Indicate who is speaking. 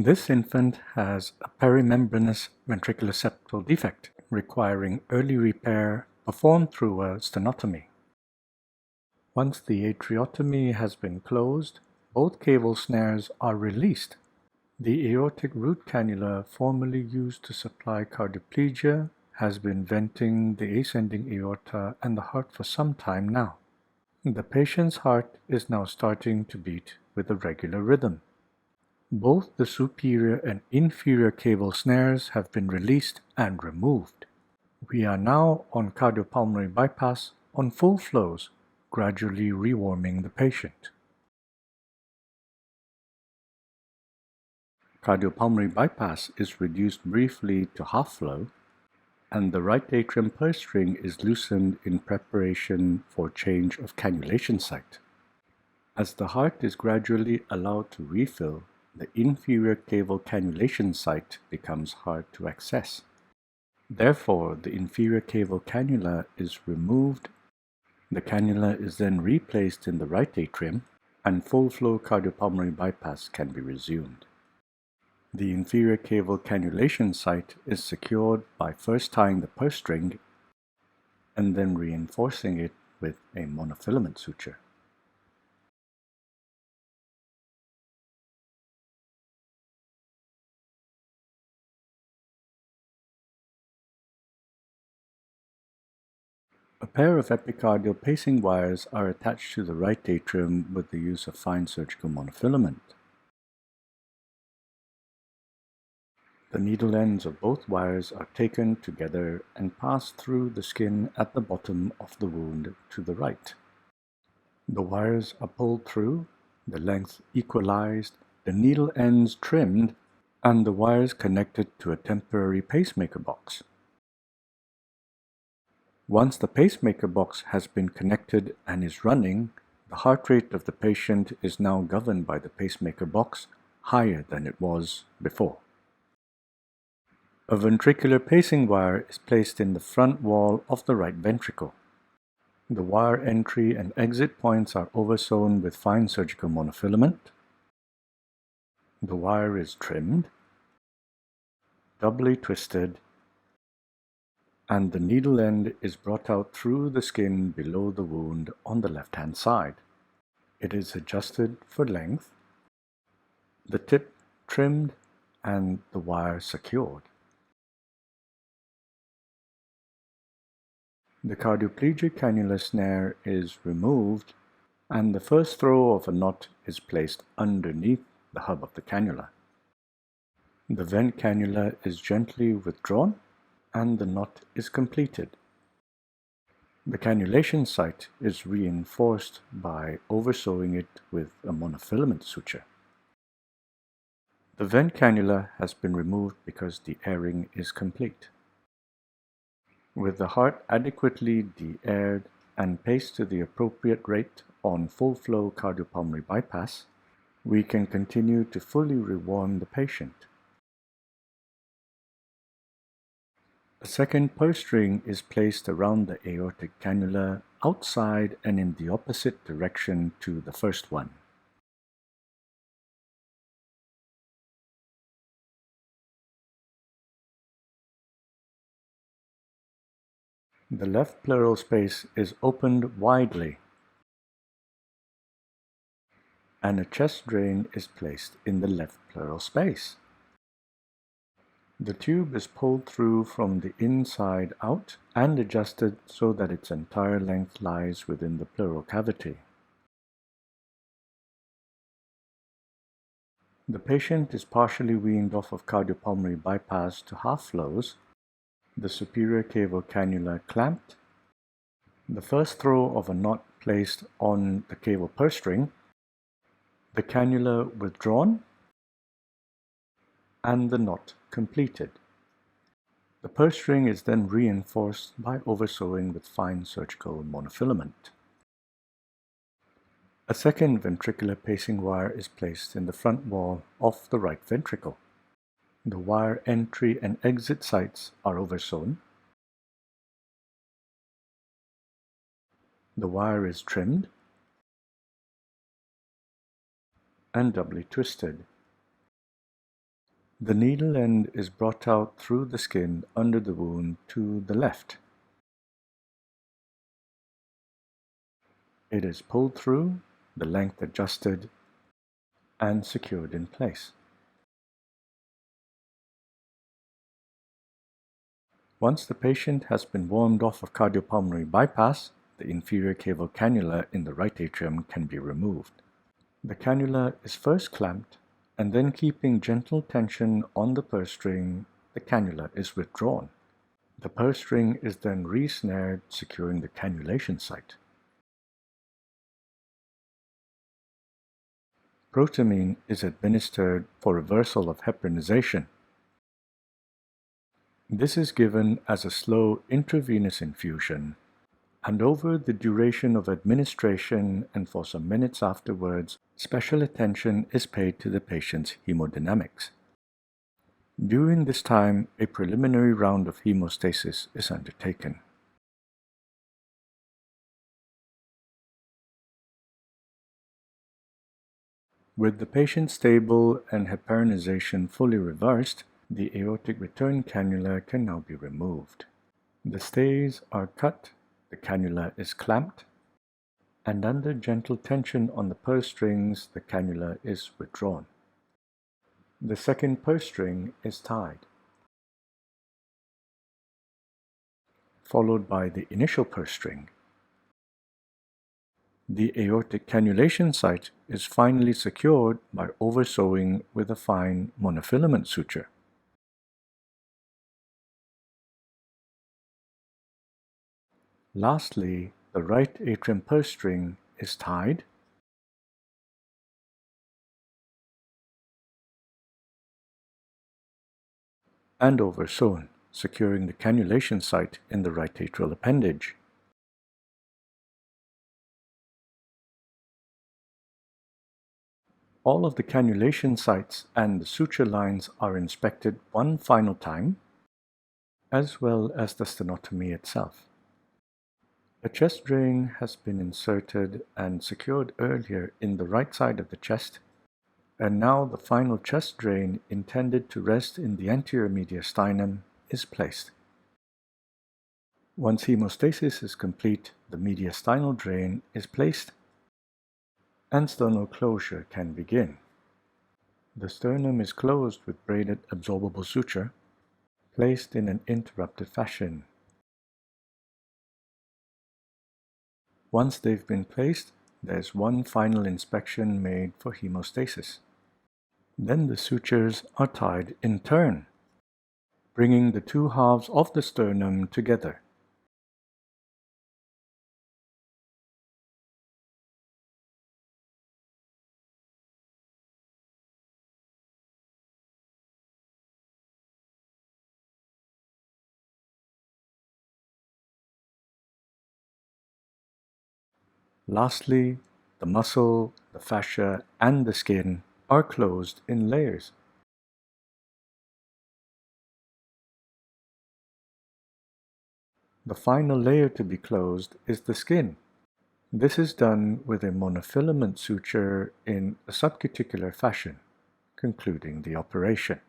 Speaker 1: This infant has a perimembranous ventricular septal defect requiring early repair performed through a sternotomy. Once the atriotomy has been closed, both cable snares are released. The aortic root cannula formerly used to supply cardioplegia has been venting the ascending aorta and the heart for some time now. The patient's heart is now starting to beat with a regular rhythm. Both the superior and inferior cable snares have been released and removed. We are now on cardiopulmonary bypass on full flows, gradually rewarming the patient. Cardiopulmonary bypass is reduced briefly to half flow, and the right atrium purse string is loosened in preparation for change of cannulation site. As the heart is gradually allowed to refill, the inferior cable cannulation site becomes hard to access. Therefore, the inferior cable cannula is removed. The cannula is then replaced in the right atrium, and full flow cardiopulmonary bypass can be resumed. The inferior cable cannulation site is secured by first tying the purse string and then reinforcing it with a monofilament suture. A pair of epicardial pacing wires are attached to the right atrium with the use of fine surgical monofilament. The needle ends of both wires are taken together and passed through the skin at the bottom of the wound to the right. The wires are pulled through, the length equalized, the needle ends trimmed, and the wires connected to a temporary pacemaker box. Once the pacemaker box has been connected and is running, the heart rate of the patient is now governed by the pacemaker box, higher than it was before. A ventricular pacing wire is placed in the front wall of the right ventricle. The wire entry and exit points are oversewn with fine surgical monofilament. The wire is trimmed, doubly twisted, and the needle end is brought out through the skin below the wound on the left-hand side. It is adjusted for length, the tip trimmed, and the wire secured. The cardioplegic cannula snare is removed, and the first throw of a knot is placed underneath the hub of the cannula. The vent cannula is gently withdrawn, and the knot is completed. The cannulation site is reinforced by oversewing it with a monofilament suture. The vent cannula has been removed because the airing is complete. With the heart adequately deaired and paced to the appropriate rate on full flow cardiopulmonary bypass, we can continue to fully rewarm the patient. A second purse string is placed around the aortic cannula outside and in the opposite direction to the first one. The left pleural space is opened widely, and a chest drain is placed in the left pleural space. The tube is pulled through from the inside out and adjusted so that its entire length lies within the pleural cavity. The patient is partially weaned off of cardiopulmonary bypass to half flows, the superior cable cannula clamped, the first throw of a knot placed on the cable purse string, the cannula withdrawn, and the knot completed. The purse string is then reinforced by oversewing with fine surgical monofilament. A second ventricular pacing wire is placed in the front wall of the right ventricle. The wire entry and exit sites are oversewn. The wire is trimmed and doubly twisted. The needle end is brought out through the skin under the wound to the left. It is pulled through, the length adjusted, and secured in place. Once the patient has been warmed off of cardiopulmonary bypass, the inferior caval cannula in the right atrium can be removed. The cannula is first clamped, and then keeping gentle tension on the purse string, the cannula is withdrawn. The purse string is then re-snared, securing the cannulation site. Protamine is administered for reversal of heparinisation. This is given as a slow intravenous infusion, and over the duration of administration and for some minutes afterwards, special attention is paid to the patient's hemodynamics. During this time, a preliminary round of haemostasis is undertaken. With the patient stable and heparinisation fully reversed, the aortic return cannula can now be removed. The stays are cut, the cannula is clamped, and under gentle tension on the purse strings, the cannula is withdrawn. The second purse string is tied, followed by the initial purse string. The aortic cannulation site is finally secured by oversewing with a fine monofilament suture. Lastly, the right atrium purse string is tied and oversewn, securing the cannulation site in the right atrial appendage. All of the cannulation sites and the suture lines are inspected one final time, as well as the sternotomy itself. A chest drain has been inserted and secured earlier in the right side of the chest, and now the final chest drain intended to rest in the anterior mediastinum is placed. Once hemostasis is complete, the mediastinal drain is placed and sternal closure can begin. The sternum is closed with braided absorbable suture, placed in an interrupted fashion. Once they've been placed, there's one final inspection made for hemostasis. Then the sutures are tied in turn, bringing the two halves of the sternum together. Lastly, the muscle, the fascia, and the skin are closed in layers. The final layer to be closed is the skin. This is done with a monofilament suture in a subcuticular fashion, concluding the operation.